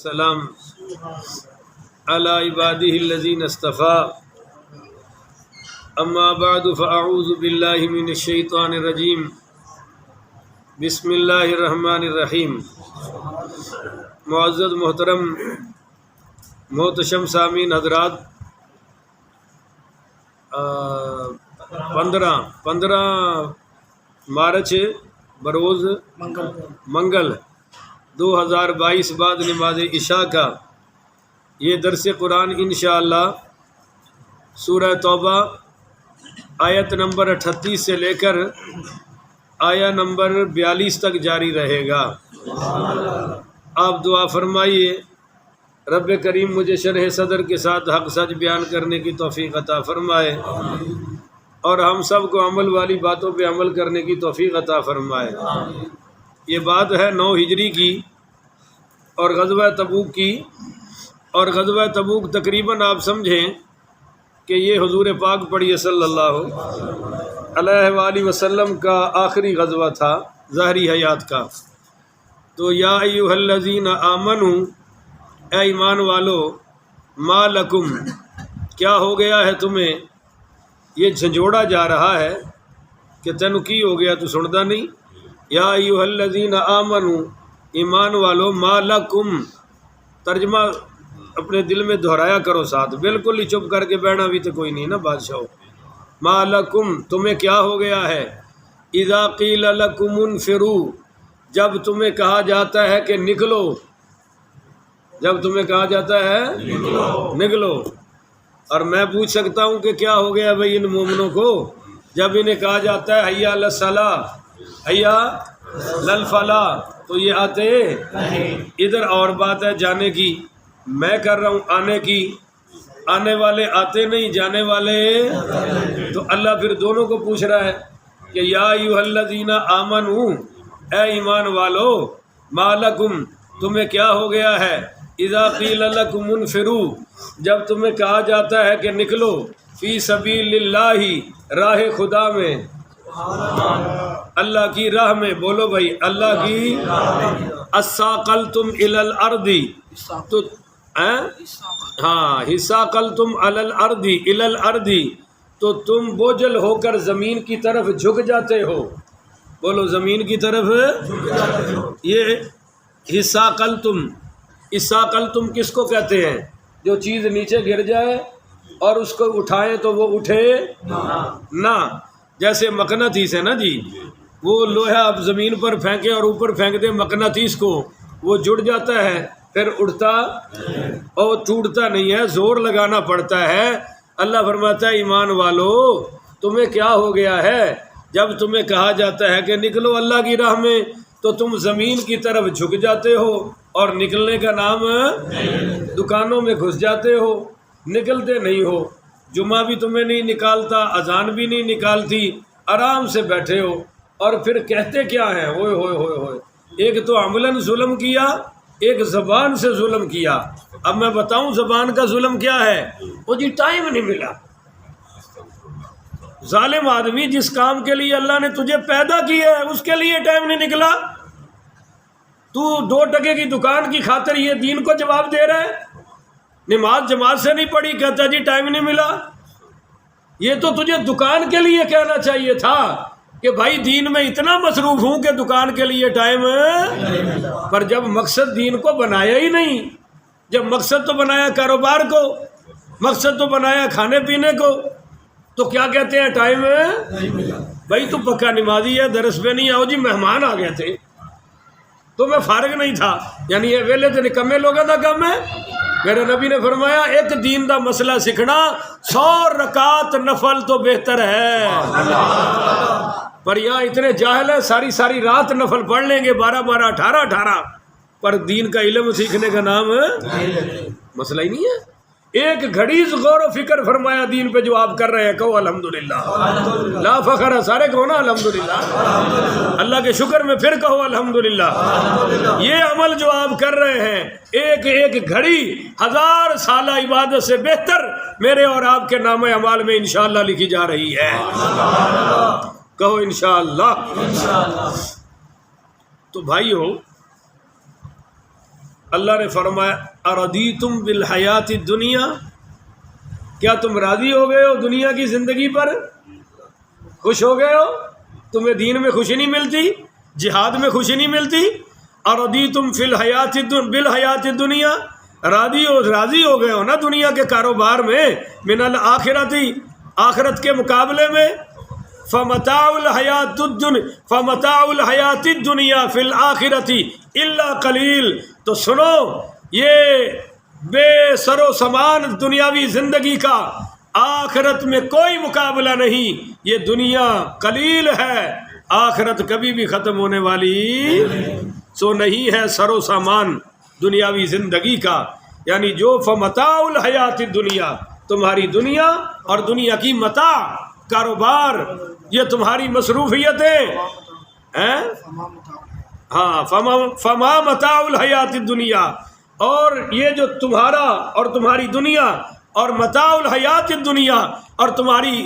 سلام علی عباده الذین اصطفیٰ اما بعد فاعوذ باللہ من الشیطان الرجیم بسم اللہ الرحمن الرحیم۔ معزز محترم محتشم سامعین حضرات، 15 مارچ بروز منگل 2022 بعد نماز عشاء کا یہ درس قرآن انشاءاللہ سورہ توبہ آیت نمبر 38 سے لے کر آیت نمبر 42 تک جاری رہے گا۔ آپ دعا فرمائیے رب کریم مجھے شرح صدر کے ساتھ حق سچ بیان کرنے کی توفیق عطا فرمائے اور ہم سب کو عمل والی باتوں پہ عمل کرنے کی توفیق عطا فرمائے۔ یہ بات ہے 9 ہجری کی اور غزوہ تبوک کی، اور غزوہ تبوک تقریباً آپ سمجھیں کہ یہ حضور پاک پڑھیے صلی اللہ علیہ وآلہ وسلم کا آخری غزوہ تھا ظاہری حیات کا۔ تو یا ایھا الذین آمنوا، اے ایمان والو، ما لکم، کیا ہو گیا ہے تمہیں؟ یہ جھنجھوڑا جا رہا ہے کہ تینوں کی ہو گیا، تو سنتا نہیں؟ یا ایھا الذین آمنوا، ایمان والو، ما لکم، ترجمہ اپنے دل میں دہرایا کرو ساتھ، بالکل ہی چپ کر کے بیٹھنا بھی تو کوئی نہیں نا بادشاہ۔ ما لکم، تمہیں کیا ہو گیا ہے؟ اذا قیل لکم انفروا، جب تمہیں کہا جاتا ہے کہ نکلو، جب تمہیں کہا جاتا ہے نکلو۔ اور میں پوچھ سکتا ہوں کہ کیا ہو گیا بھائی ان مومنوں کو جب انہیں کہا جاتا ہے حی علی الصلاۃ، حی علی الفلاح، تو یہ آتے ادھر؟ اور بات ہے جانے کی، میں کر رہا ہوں آنے کی، آنے والے آتے نہیں، جانے والے۔ تو اللہ پھر دونوں کو پوچھ رہا ہے کہ یا ایھا الذین آمنوا، اے ایمان والو، ما لکم، تمہیں کیا ہو گیا ہے؟ اذا قیل لکم انفروا، جب تمہیں کہا جاتا ہے کہ نکلو، فی سبیل اللہ، راہ خدا میں، اللہ کی راہ میں، بولو بھائی اللہ کی، اثاقلتم الی الارض، تو ہاں اثاقلتم علی الارض، الی الارض، تو تم بوجھل ہو کر زمین کی طرف جھک جاتے ہو، بولو زمین کی طرف۔ یہ اثاقلتم، اثاقلتم کس کو کہتے ہیں؟ جو چیز نیچے گر جائے اور اس کو اٹھائیں تو وہ اٹھے نہ، جیسے مقناطیس ہے نا جی، وہ لوہا آپ زمین پر پھینکے اور اوپر پھینک دے مقناطیس کو، وہ جڑ جاتا ہے پھر اڑتا اور ٹوٹتا نہیں ہے، زور لگانا پڑتا ہے۔ اللہ فرماتا ہے ایمان والو، تمہیں کیا ہو گیا ہے؟ جب تمہیں کہا جاتا ہے کہ نکلو اللہ کی راہ میں تو تم زمین کی طرف جھک جاتے ہو، اور نکلنے کا نام، دکانوں میں گھس جاتے ہو، نکلتے نہیں ہو، جمعہ بھی تمہیں نہیں نکالتا، اذان بھی نہیں نکالتی، آرام سے بیٹھے ہو، اور پھر کہتے کیا ہیں؟ ہوئے ہوئے ہوئے ہوئے، ایک تو عملاً ظلم کیا، ایک زبان سے ظلم کیا۔ اب میں بتاؤں زبان کا ظلم کیا ہے؟ وہ جی ٹائم نہیں ملا۔ ظالم آدمی، جس کام کے لیے اللہ نے تجھے پیدا کیا ہے اس کے لیے ٹائم نہیں نکلا، تو 2 ٹکے کی دکان کی خاطر یہ دین کو جواب دے رہا ہے؟ نماز جماعت سے نہیں پڑھی، کہتا جی ٹائم نہیں ملا۔ یہ تو تجھے دکان کے لیے کہنا چاہیے تھا کہ بھائی دین میں اتنا مصروف ہوں کہ دکان کے لیے ٹائم، پر جب مقصد دین کو بنایا ہی نہیں، جب مقصد تو بنایا کاروبار کو، مقصد تو بنایا کھانے پینے کو، تو کیا کہتے ہیں ٹائم؟ بھائی تو پکا نمازی ہے، درس پہ نہیں آؤ جی، مہمان آ گئے تھے تو میں فارغ نہیں تھا، یعنی یہ ویلے تو نکمے لوگوں کا کام ہے۔ میرے نبی نے فرمایا ایک دین دا مسئلہ سیکھنا 100 رکعت نفل تو بہتر ہے، پر یہاں اتنے جاہل ہیں ساری رات نفل پڑھ لیں گے، 12 18 پر دین کا علم سیکھنے کا نام مسئلہ ہی نہیں ہے۔ ایک گھڑی غور و فکر فرمایا دین پہ جو آپ کر رہے ہیں، کہو الحمدللہ، لا فخر ہے، سارے کہو نا الحمدللہ، اللہ کے شکر میں پھر کہو الحمدللہ۔ یہ عمل جو آپ کر رہے ہیں، ایک ایک گھڑی 1000 سالہ عبادت سے بہتر میرے اور آپ کے نام اعمال میں انشاءاللہ لکھی جا رہی ہے، کہو انشاءاللہ۔ تو بھائیو، اللہ نے فرمایا اردیتم بالحیات الدنیا، کیا تم راضی ہو گئے ہو دنیا کی زندگی پر؟ خوش ہو گئے ہو؟ تمہیں دین میں خوشی نہیں ملتی؟ جہاد میں خوشی نہیں ملتی؟ اردیتم بالحیات الدنیا، راضی ہو گئے ہو نا دنیا کے کاروبار میں، من الآخرتی، آخرت کے مقابلے میں؟ فمتاع الحیات الدنیا فی الآخرۃ الا قلیل، تو سنو یہ بے سر و سامان دنیاوی زندگی کا آخرت میں کوئی مقابلہ نہیں، یہ دنیا قلیل ہے، آخرت کبھی بھی ختم ہونے والی سو نہیں ہے سر و سامان دنیاوی زندگی کا۔ یعنی جو فمتاع الحیات الدنیا، تمہاری دنیا اور دنیا کی متاع، کاروبار، یہ تمہاری مصروفیتیں ہیں، ہاں، فما متاع الحیات الدنیا، اور یہ جو تمہارا اور تمہاری دنیا اور متاع الحیات الدنیا اور تمہاری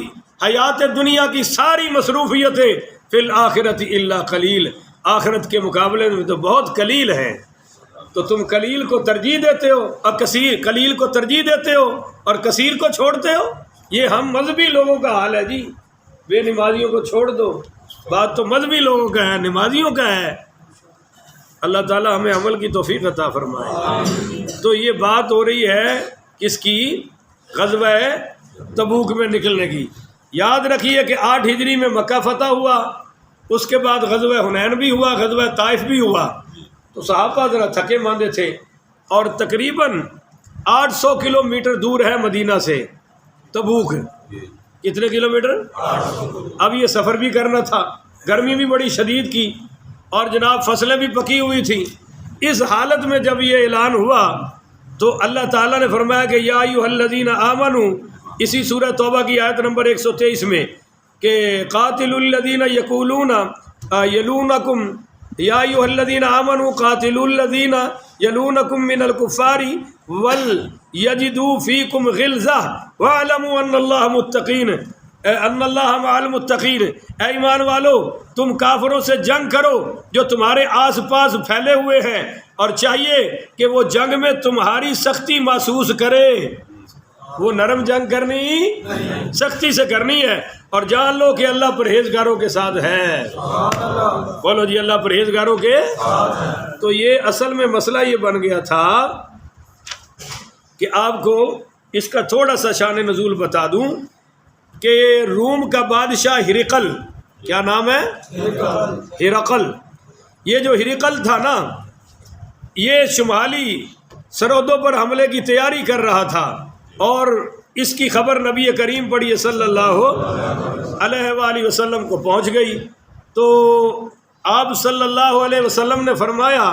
حیات دنیا کی ساری مصروفیتیں فی الآخرۃ الا قلیل، آخرت کے مقابلے میں تو بہت قلیل ہیں۔ تو تم قلیل کو ترجیح دیتے ہو اور قلیل کو ترجیح دیتے ہو اور کثیر کو چھوڑتے ہو۔ یہ ہم مذہبی لوگوں کا حال ہے جی، بے نمازیوں کو چھوڑ دو، بات تو مذہبی لوگوں کا ہے، نمازیوں کا ہے۔ اللہ تعالی ہمیں عمل کی توفیق عطا فرمائے۔ تو یہ بات ہو رہی ہے کس کی؟ غزوہ تبوک میں نکلنے کی۔ یاد رکھیے کہ 8 ہجری میں مکہ فتح ہوا، اس کے بعد غزوہ حنین بھی ہوا، غزوہ طائف بھی ہوا، تو صحابہ ذرا تھکے ماندے تھے، اور تقریباً 800 کلومیٹر دور ہے مدینہ سے تبوک۔ کتنے کلومیٹر؟ اب یہ سفر بھی کرنا تھا، گرمی بھی بڑی شدید کی، اور جناب فصلیں بھی پکی ہوئی تھیں۔ اس حالت میں جب یہ اعلان ہوا تو اللہ تعالیٰ نے فرمایا کہ یا ایھا الذین آمنوا، اسی سورہ توبہ کی آیت نمبر 123 میں، کہ قاتلوا الذین یقولون یلونکم، یا ایھا الذین آمنوا قاتلوا الذین یلونکم من الکفار ولیجدوا فیکم غلظہ واعلموا ان اللہ متقین، ان اللہ مع المتقین، اے ایمان والو تم کافروں سے جنگ کرو جو تمہارے آس پاس پھیلے ہوئے ہیں، اور چاہیے کہ وہ جنگ میں تمہاری سختی محسوس کرے۔ وہ نرم جنگ کرنی، سختی سے کرنی ہے، اور جان لو کہ اللہ پرہیزگاروں کے ساتھ ہے۔ بولو جی، اللہ پرہیزگاروں کے۔ تو یہ اصل میں مسئلہ یہ بن گیا تھا کہ آپ کو اس کا تھوڑا سا شان نزول بتا دوں کہ روم کا بادشاہ ہرقل، کیا نام ہے؟ ہرقل۔ یہ جو ہرقل تھا نا، یہ شمالی سرحدوں پر حملے کی تیاری کر رہا تھا، اور اس کی خبر نبی کریم پڑھیے صلی اللہ علیہ وآلہ وسلم کو پہنچ گئی۔ تو آپ صلی اللہ علیہ وسلم نے فرمایا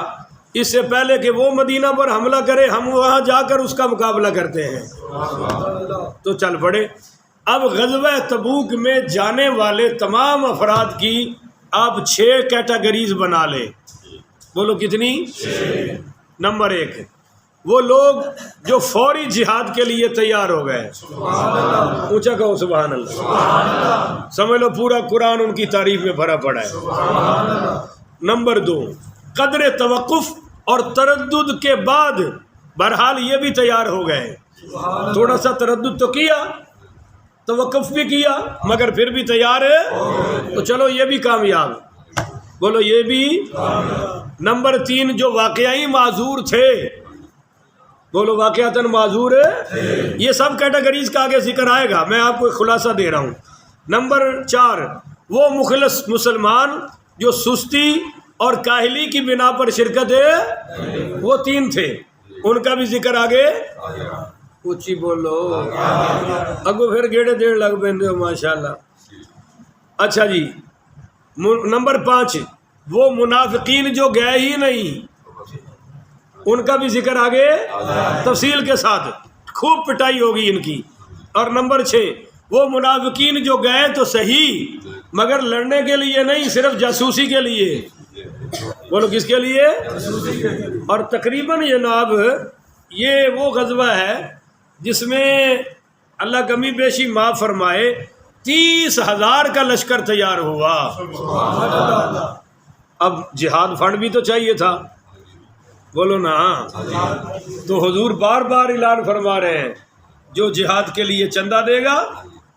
اس سے پہلے کہ وہ مدینہ پر حملہ کرے، ہم وہاں جا کر اس کا مقابلہ کرتے ہیں۔ تو چل پڑے۔ اب غزوہ تبوک میں جانے والے تمام افراد کی آپ 6 کیٹیگریز بنا لیں۔ بولو کتنی؟ 6۔ نمبر 1، وہ لوگ جو فوری جہاد کے لیے تیار ہو گئے، اونچا کہو سبحان اللہ، سمجھ لو پورا قرآن ان کی تعریف میں بھرا پڑا ہے۔ نمبر 2، قدر توقف اور تردد کے بعد بہرحال یہ بھی تیار ہو گئے، تھوڑا سا تردد تو کیا، توقف بھی کیا، مگر پھر بھی تیار ہے، تو چلو یہ بھی کامیاب، بولو یہ بھی۔ نمبر 3، جو واقعی معذور تھے، بولو واقعتاً معذور ہے۔ یہ سب کیٹیگریز کا آگے ذکر آئے گا، میں آپ کو ایک خلاصہ دے رہا ہوں۔ نمبر 4، وہ مخلص مسلمان جو سستی اور کاہلی کی بنا پر شرکت ہے، وہ 3 تھے، ان کا بھی ذکر آگے۔ اونچی بولو، اگو پھر گیڑے دیر لگ پیندے ہو ماشاءاللہ۔ اچھا جی، نمبر 5، وہ منافقین جو گئے ہی نہیں، ان کا بھی ذکر آگے تفصیل کے ساتھ، خوب پٹائی ہوگی ان کی۔ اور نمبر 6، وہ منافقین جو گئے تو صحیح مگر لڑنے کے لیے نہیں، صرف جاسوسی کے لیے۔ بولو کس کے لیے؟ اور تقریباً جناب یہ وہ غزوہ ہے جس میں اللہ کمی بیشی معاف فرمائے 30,000 کا لشکر تیار ہوا۔ اب جہاد فنڈ بھی تو چاہیے تھا، بولو نا. تو حضور بار بار اعلان فرما رہے ہیں جو جہاد کے لیے چندہ دے گا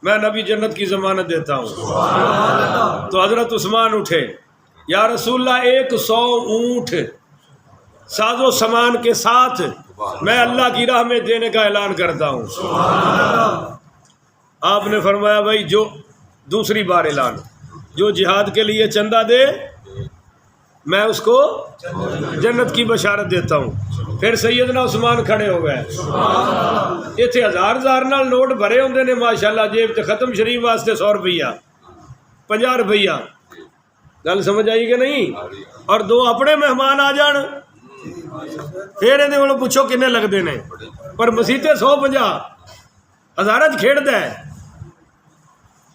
میں نبی جنت کی ضمانت دیتا ہوں. تو حضرت عثمان اٹھے, یا رسول اللہ 100 اونٹ ساز و سامان کے ساتھ میں اللہ کی راہ میں دینے کا اعلان کرتا ہوں. آپ نے فرمایا بھائی جو دوسری بار اعلان, جو جہاد کے لیے چندہ دے میں اس کو جنت کی بشارت دیتا ہوں. پھر سیدنا عثمان کھڑے ہو گئے. اتنے ہزار نال نوٹ بھرے ہوندے نے ماشاءاللہ, جیب تے ختم شریف واسطے 100 روپیہ 50 روپیہ. گل سمجھ آئی کہ نہیں؟ اور 2 اپنے مہمان آ جان پھر یہ کو پوچھو کنے لگتے ہیں, پر مسیطے 150 ہزار کھیڑتا ہے.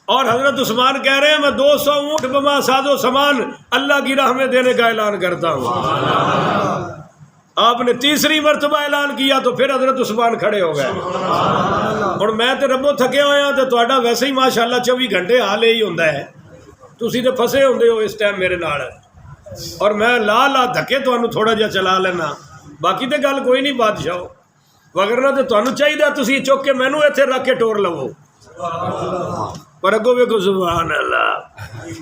اور حضرت عثمان کہہ رہے ہیں میں 200 اونٹ بما ساز و سامان اللہ کی راہ میں دینے کا اعلان کرتا ہوں. آپ نے تیسری مرتبہ اعلان کیا تو پھر حضرت عثمان کھڑے ہو گئے. اور میں تو ربو تھکے ہوئے ہاں, تو تہاڈا ویسے ہی ماشاءاللہ 24 گھنٹے حال یہی ہوندا ہے, تسی تے پھسے ہوندے ہو اس ٹائم میرے نال, اور میں لا دھکے تانوں تھوڑا جہا چلا لینا, باقی تے گل کوئی نہیں بادشاہ, وگرنہ تے تانوں چاہیے تسی چک کے مینوں ایتھے رکھ کے ٹور لو. پر اگو ویکھو سبحان اللہ.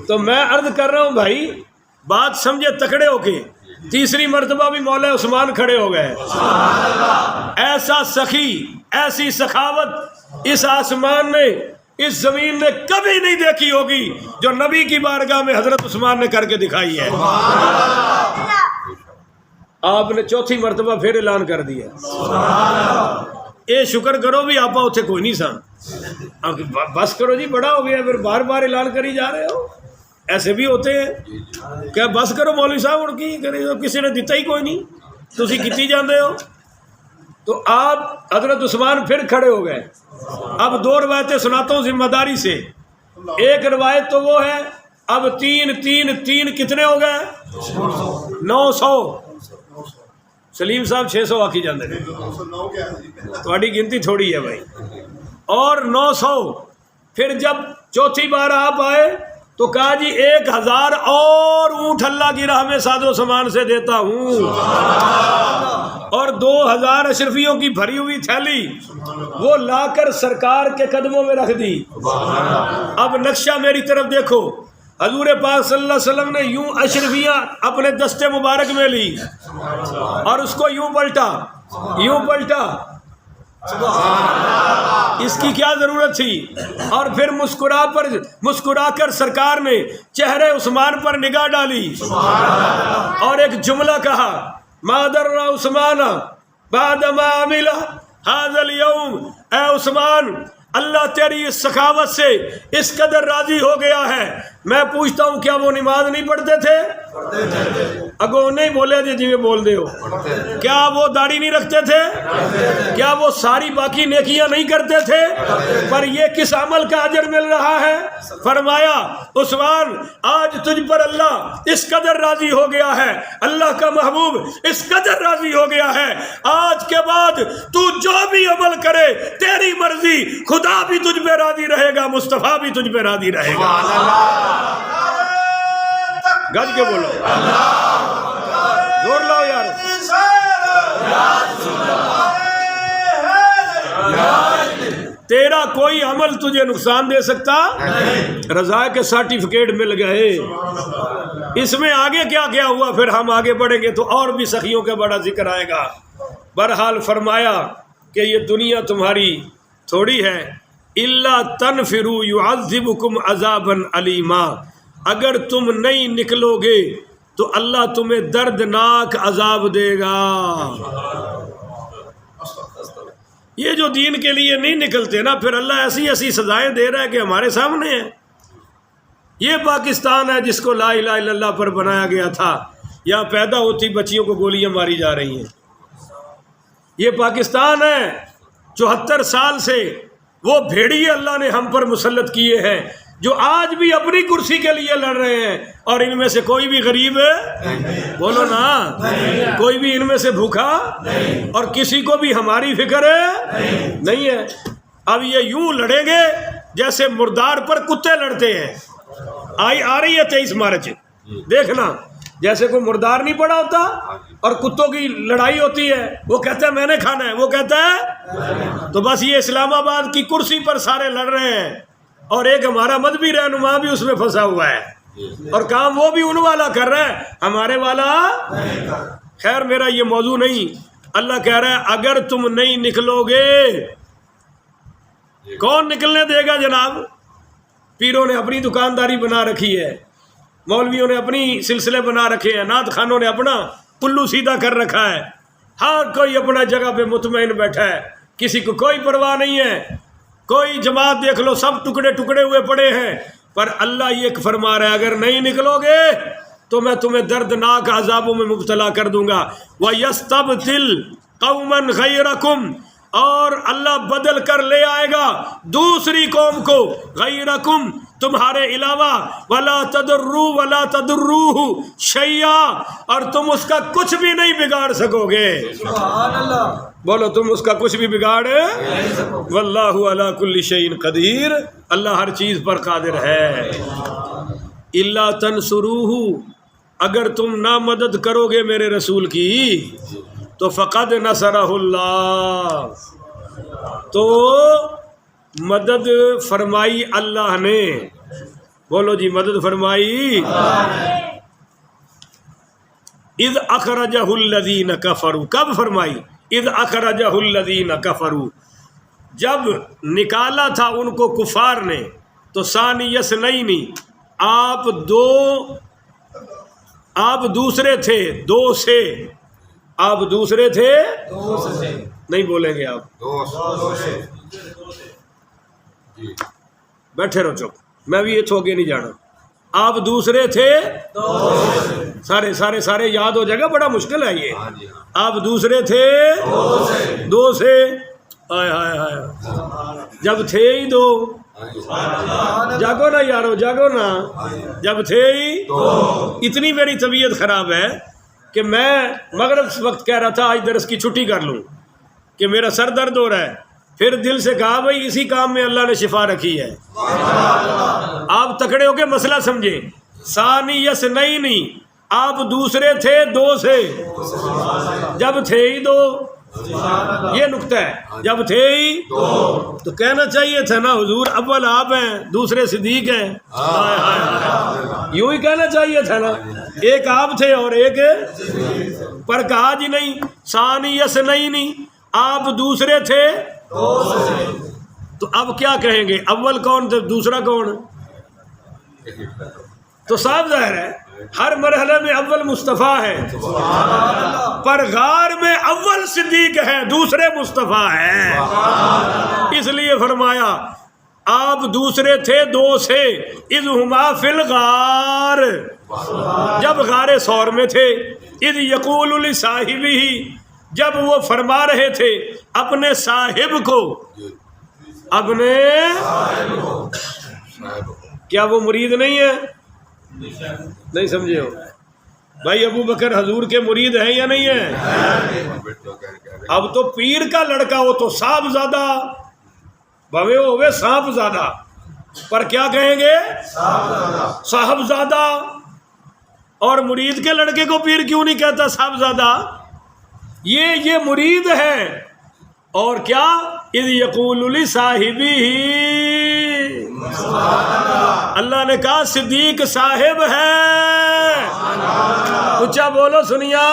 تو میں عرض کر رہا ہوں بھائی بات سمجھے تکڑے ہو کے. تیسری مرتبہ بھی مولا عثمان کھڑے ہو گئے. ایسا سخی, ایسی سخاوت اس آسمان میں اس زمین نے کبھی نہیں دیکھی ہوگی جو نبی کی بارگاہ میں حضرت عثمان نے کر کے دکھائی ہے. آپ نے چوتھی مرتبہ پھر اعلان کر دیا. اے شکر کرو بھی آپ اتنے کوئی نہیں سن, بس کرو جی بڑا ہو گیا, پھر بار بار اعلان کری جا رہے ہو. ایسے بھی ہوتے ہیں کہ بس کرو مولوی صاحب, اور کی کرے, کسی نے دیتا ہی کوئی نہیں, تسی کیتی جاندے ہو. تو آپ حضرت عثمان پھر کھڑے ہو گئے. اب 2 روایتیں سناتا ہوں ذمہ داری سے. ایک روایت تو وہ ہے اب 3 کتنے ہو گئے 900. سلیم صاحب 600 آکی جاندے ہیں, تھوڑی گنتی تھوڑی ہے بھائی. اور 900. پھر جب چوتھی بار آپ آئے تو کہا جی 1000 اور اونٹ اللہ کی راہ میں ساز و سامان سے دیتا ہوں, اور 2000 اشرفیوں کی بھری ہوئی تھیلی وہ لا کر سرکار کے قدموں میں رکھ دی. اب نقشہ میری طرف دیکھو, حضور پاک صلی اللہ علیہ وسلم نے یوں اشرفیاں اپنے دستے مبارک میں لی اور اس کو یوں پلٹا. اس کی کیا ضرورت تھی؟ اور پھر مسکرا کر سرکار نے چہرے عثمان پر نگاہ ڈالی اور ایک جملہ کہا, ما در عثمان بعد ما عمل هذا اليوم. اے عثمان اللہ تیری اس سخاوت سے اس قدر راضی ہو گیا ہے. میں پوچھتا ہوں کیا وہ نماز نہیں پڑھتے تھے؟ اگو نہیں بولے جی میں بول دے ہو. کیا وہ داڑھی نہیں رکھتے تھے؟ کیا وہ ساری باقی نیکیاں نہیں کرتے تھے؟ پر یہ کس عمل کا اجر مل رہا ہے؟ فرمایا عثمان آج تجھ پر اللہ اس قدر راضی ہو گیا ہے, اللہ کا محبوب اس قدر راضی ہو گیا ہے, آج کے بعد تو جو بھی عمل کرے تیری مرضی, خدا بھی تجھ پہ راضی رہے گا, مصطفیٰ بھی تجھ پہ راضی رہے گا. گج کے بولو زور لاؤ یار. تیرا کوئی عمل تجھے نقصان دے سکتا, رضا کے سرٹیفکیٹ مل گئے. اس میں آگے کیا کیا ہوا پھر ہم آگے بڑھیں گے تو اور بھی سخیوں کا بڑا ذکر آئے گا. بہرحال فرمایا کہ یہ دنیا تمہاری تھوڑی ہے. الا تنفروا يعذبكم عذابا علیما. اگر تم نہیں نکلو گے تو اللہ تمہیں دردناک عذاب دے گا. یہ جو دین کے لیے نہیں نکلتے نا, پھر اللہ ایسی ایسی سزائیں دے رہا ہے کہ ہمارے سامنے ہے. یہ پاکستان ہے جس کو لا الہ الا اللہ پر بنایا گیا تھا. یہاں پیدا ہوتی بچیوں کو گولیاں ماری جا رہی ہیں. یہ پاکستان ہے 74 سال سے وہ بھیڑیے اللہ نے ہم پر مسلط کیے ہیں جو آج بھی اپنی کرسی کے لیے لڑ رہے ہیں, اور ان میں سے کوئی بھی غریب ہے بولو نا, کوئی بھی ان میں سے بھوکا, اور کسی کو بھی ہماری فکر ہے نہیں ہے. اب یہ یوں لڑیں گے جیسے مردار پر کتے لڑتے ہیں. آ رہی ہے 23 مارچ, دیکھنا جیسے کوئی مردار نہیں پڑا ہوتا اور کتوں کی لڑائی ہوتی ہے، وہ کہتا ہے میں نے کھانا ہے، وہ کہتا ہے تو بس یہ اسلام آباد کی کرسی پر سارے لڑ رہے ہیں، اور ایک ہمارا مذہبی رہنما بھی اس میں پھنسا ہوا ہے، اور کام وہ بھی ان والا کر رہا ہے، ہمارے والا۔ خیر میرا یہ موضوع نہیں، اللہ کہہ رہا ہے اگر تم نہیں نکلو گے، کون نکلنے دے گا جناب؟ پیروں نے اپنی دکانداری بنا رکھی ہے، مولویوں نے اپنی سلسلے بنا رکھے ہیں، نعت خانوں نے اپنا پلو سیدھا کر رکھا ہے، ہر کوئی اپنا جگہ پہ مطمئن بیٹھا ہے، کسی کو کوئی پرواہ نہیں ہے، کوئی جماعت دیکھ لو سب ٹکڑے ٹکڑے ہوئے پڑے ہیں، پر اللہ یہ فرما رہا ہے اگر نہیں نکلو گے تو میں تمہیں دردناک عذابوں میں مبتلا کر دوں گا۔ وَيَسْتَبْدِلْ قَوْمًا غَيْرَكُمْ، اور اللہ بدل کر لے آئے گا دوسری قوم کو، غیرکم تمہارے علاوہ، وَلَا تَضُرُّوا وَلَا تَضُرُّوهُ شَيْئًا، اور تم اس کا کچھ بھی نہیں بگاڑ سکو گے۔ سبحان اللہ، بولو تم اس کا کچھ بھی بگاڑ، واللہ علی کل شیء قدیر، اللہ ہر چیز پر قادر ہے۔ الا تنصروہ، اگر تم نہ مدد کرو گے میرے رسول کی تو فقد نصرہ اللہ، تو مدد فرمائی اللہ نے، بولو جی مدد فرمائی۔ اذ اخرجہ الذین کفروا، کب فرمائی؟ اذ اخرجہ الذین کفروا، جب نکالا تھا ان کو کفار نے، تو ثانی اثنین، آپ دوسرے تھے دو سے، آپ دوسرے تھے نہیں بولیں گے آپ، بیٹھے رہو چپ، میں بھی یہ تھوکے نہیں جانا، آپ دوسرے تھے سارے یاد ہو جائے گا، بڑا مشکل ہے یہ، آپ دوسرے تھے دو سے، ہائے ہائے ہائے، جب تھے ہی دو، جاگو نا یارو جاگو نا، جب تھے ہی، اتنی میری طبیعت خراب ہے کہ میں مغرب وقت کہہ رہا تھا آج درس کی چھٹی کر لوں کہ میرا سر درد ہو رہا ہے، پھر دل سے کہا بھائی اسی کام میں اللہ نے شفا رکھی ہے، آپ تکڑے ہو کے مسئلہ سمجھے، ثانی اثنین، آپ دوسرے تھے دو سے، جب تھے ہی دو، یہ نکتہ ہے، جب تھے ہی تو کہنا چاہیے تھا نا حضور اول آپ ہیں دوسرے صدیق ہیں، یوں ہی کہنا چاہیے تھا نا، ایک آپ تھے اور ایک، پر کہا جی نہیں، ثانی اثنین، آپ دوسرے تھے، تو اب کیا کہیں گے، اول کون تھا دوسرا کون؟ تو صاف ظاہر ہے ہر مرحلے میں اول مصطفیٰ ہے، پر غار میں اول صدیق ہے دوسرے مصطفیٰ ہے، اس لیے فرمایا آپ دوسرے تھے دو سے، اذ ہما فی الغار، جب غار ثور میں تھے، اذ یقول لصاحبہ، جب وہ فرما رہے تھے اپنے صاحب کو، اپنے، کیا وہ مرید نہیں ہے؟ نہیں سمجھے ہو بھائی، ابو بکر حضور کے مرید ہیں یا نہیں ہیں؟ اب تو پیر کا لڑکا ہو تو صاحب زادہ، بھوے ہوئے صاحب زادہ، پر کیا کہیں گے؟ صاحب زادہ، اور مرید کے لڑکے کو پیر کیوں نہیں کہتا صاحب زادہ؟ یہ مرید ہے، اور کیا، اذ یقول لصاحبہ، اللہ نے کہا صدیق صاحب ہے، اونچا بولو سنیا،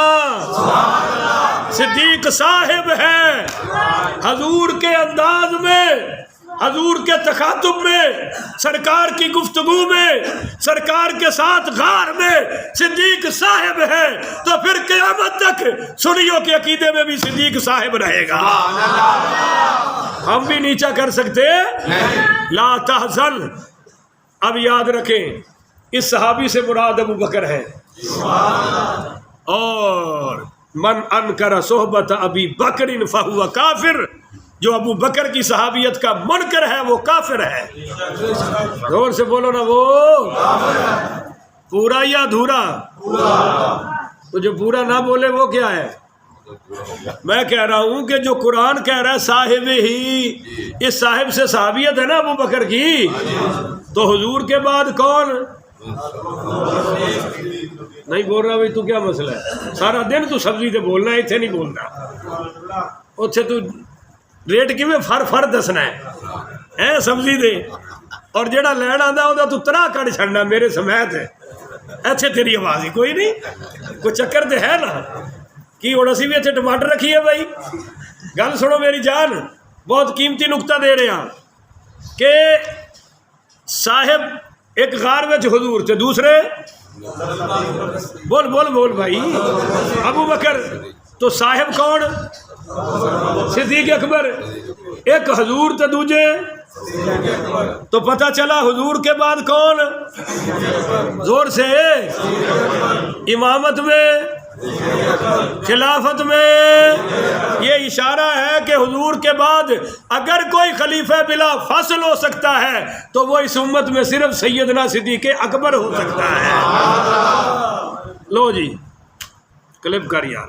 صدیق صاحب ہے، حضور کے انداز میں، حضور کے تخاطب میں، سرکار کی گفتگو میں، سرکار کے ساتھ غار میں صدیق صاحب ہے، تو پھر قیامت تک سنیوں کے عقیدے میں بھی صدیق صاحب رہے گا، ہم بھی نیچا کر سکتے لا تحزن۔ اب یاد رکھیں اس صحابی سے مراد ابو بکر ہے، اور من انکر صحبت ابی بکر فہو کافر، جو ابو بکر کی صحابیت کا منکر ہے وہ کافر ہے، زور سے بولو نا، وہ پورا یا ادھورا؟ تو جو پورا نہ بولے وہ کیا ہے؟ میں کہہ رہا ہوں کہ جو قرآن کہہ رہا ہے صاحب ہی، اس صاحب سے صحابیت ہے نا ابو بکر کی، تو حضور کے بعد کون؟ نہیں بول رہا بھائی تو کیا مسئلہ ہے؟ سارا دن تو سبزی تے بولنا ہے، اتنے نہیں بولنا، اتنے تو ریٹ کیویں فر دسنا ہے سبزی دے، اور جڑا لین آندا وہ تو ترا کٹ چھڑنا میرے سمیت ہے، ایتھے تیری آواز ہی کوئی نہیں، کوئی چکر تے ہے نا کی ہن اسی بھی ایتھے ٹماٹر رکھی ہے بھائی. گل سنو میری جان، بہت قیمتی نقطہ دے رہے ہیں کہ صاحب ایک غار وچ حضور تے دوسرے بول بول بول بھائی ابو بکر، تو صاحب کون؟ صدیق اکبر. ایک حضور تے دوجے، تو پتہ چلا حضور کے بعد کون؟ زور سے امامت میں، خلافت میں. یہ اشارہ ہے کہ حضور کے بعد اگر کوئی خلیفہ بلا فصل ہو سکتا ہے تو وہ اس امت میں صرف سیدنا صدیق اکبر ہو سکتا ہے. لو جی کلپ کر یار.